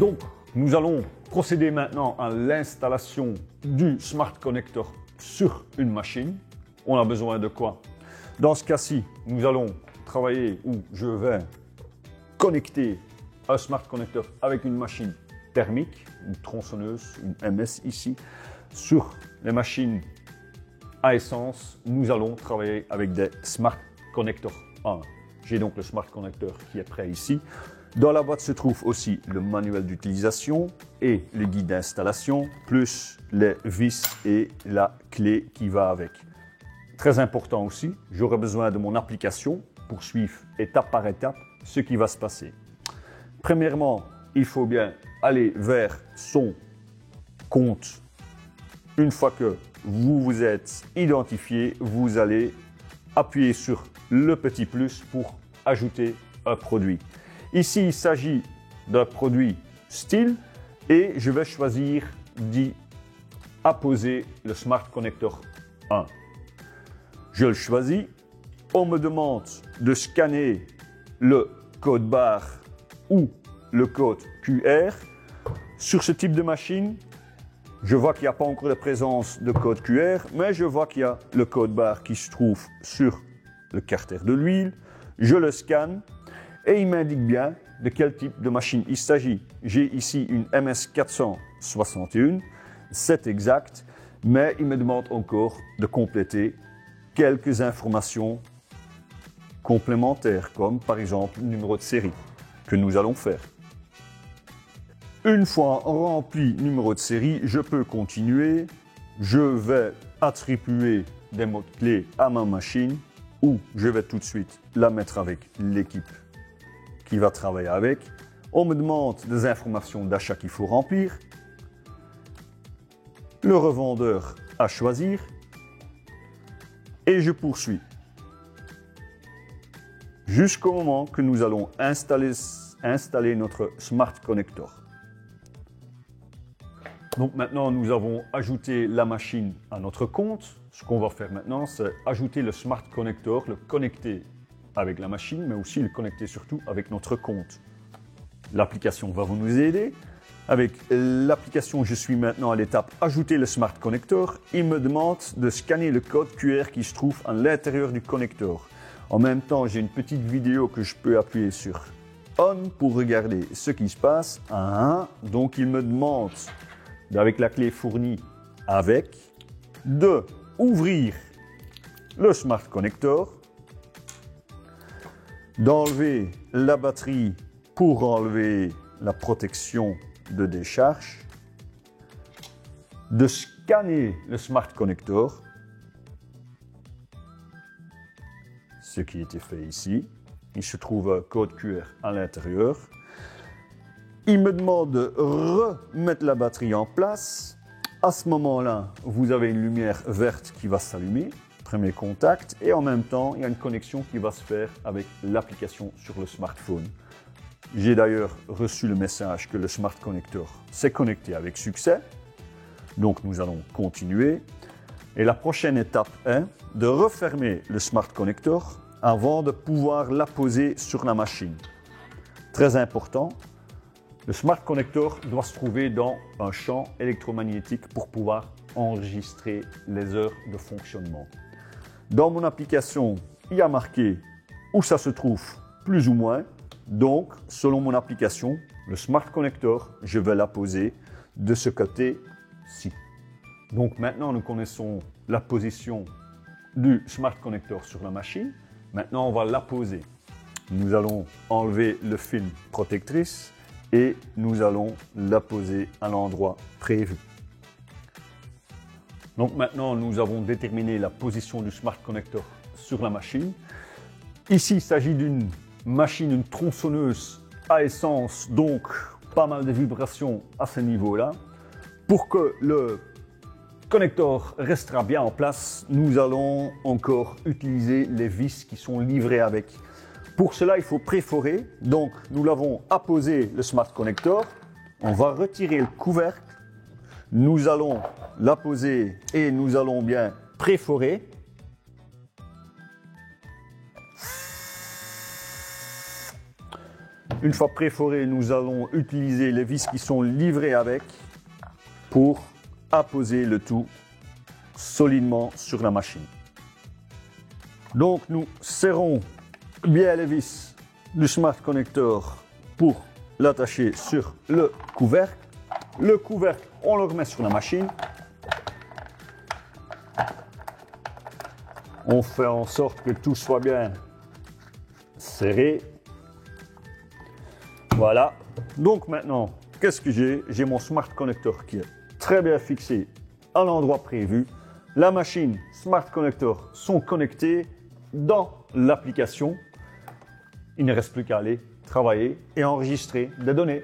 Donc, nous allons procéder maintenant à l'installation du Smart Connector sur une machine. On a besoin de quoi? Dans ce cas-ci, nous allons travailler ou je vais connecter un Smart Connector avec une machine thermique, une tronçonneuse, une MS ici. Sur les machines à essence, nous allons travailler avec des Smart Connector 1. J'ai donc le Smart Connector qui est prêt ici. Dans la boîte se trouve aussi le manuel d'utilisation et le guide d'installation, plus les vis et la clé qui va avec. Très important aussi, j'aurai besoin de mon application pour suivre étape par étape ce qui va se passer. Premièrement, il faut bien aller vers son compte. Une fois que vous vous êtes identifié, vous allez appuyer sur le petit plus pour ajouter un produit. Ici, il s'agit d'un produit style et je vais choisir d'y apposer le Smart Connector 1. Je le choisis. On me demande de scanner le code barre ou le code QR. Sur ce type de machine, je vois qu'il n'y a pas encore de présence de code QR, mais je vois qu'il y a le code barre qui se trouve sur le carter de l'huile. Je le scanne et il m'indique bien de quel type de machine il s'agit. J'ai ici une MS461, c'est exact, mais il me demande encore de compléter quelques informations complémentaires, comme par exemple le numéro de série que nous allons faire. Une fois rempli le numéro de série, je peux continuer. Je vais attribuer des mots-clés à ma machine ou je vais tout de suite la mettre avec l'équipe qui va travailler avec. On me demande des informations d'achat qu'il faut remplir. Le revendeur à choisir. Et je poursuis. Jusqu'au moment que nous allons installer notre Smart Connector. Donc maintenant, nous avons ajouté la machine à notre compte. Ce qu'on va faire maintenant, c'est ajouter le Smart Connector, le connecter avec la machine, mais aussi le connecter surtout avec notre compte. L'application va nous aider. Avec l'application, je suis maintenant à l'étape ajouter le Smart Connector. Il me demande de scanner le code QR qui se trouve à l'intérieur du connecteur. En même temps, j'ai une petite vidéo que je peux appuyer sur On pour regarder ce qui se passe. Donc, il me demande, avec la clé fournie avec, de ouvrir le Smart Connector, d'enlever la batterie pour enlever la protection de décharge, de scanner le Smart Connector, ce qui était fait ici. Il se trouve un code QR à l'intérieur. Il me demande de remettre la batterie en place. À ce moment-là, vous avez une lumière verte qui va s'allumer, premier contact, et en même temps, il y a une connexion qui va se faire avec l'application sur le smartphone. J'ai d'ailleurs reçu le message que le Smart Connector s'est connecté avec succès. Donc nous allons continuer. Et la prochaine étape est de refermer le Smart Connector avant de pouvoir l'apposer sur la machine. Très important, le Smart Connector doit se trouver dans un champ électromagnétique pour pouvoir enregistrer les heures de fonctionnement. Dans mon application, il y a marqué où ça se trouve plus ou moins. Donc, selon mon application, le Smart Connector, je vais l'apposer de ce côté-ci. Donc maintenant, nous connaissons la position du Smart Connector sur la machine. Maintenant, on va l'apposer. Nous allons enlever le film protectrice et nous allons l'apposer à l'endroit prévu. Donc maintenant, nous avons déterminé la position du Smart Connector sur la machine. Ici, il s'agit d'une machine, une tronçonneuse à essence, donc pas mal de vibrations à ce niveau-là. Pour que le connecteur restera bien en place, nous allons encore utiliser les vis qui sont livrées avec. Pour cela, il faut préforer. Donc, nous l'avons apposé le Smart Connector. On va retirer le couvercle. Nous allons l'apposer et nous allons bien préforer. Une fois perforé, nous allons utiliser les vis qui sont livrées avec pour apposer le tout solidement sur la machine. Donc nous serrons bien les vis du Smart Connector pour l'attacher sur le couvercle. Le couvercle, on le remet sur la machine. On fait en sorte que tout soit bien serré. Voilà. Donc maintenant, qu'est-ce que j'ai? J'ai mon Smart Connector qui est très bien fixé à l'endroit prévu. La machine Smart Connector sont connectés dans l'application. Il ne reste plus qu'à aller travailler et enregistrer des données.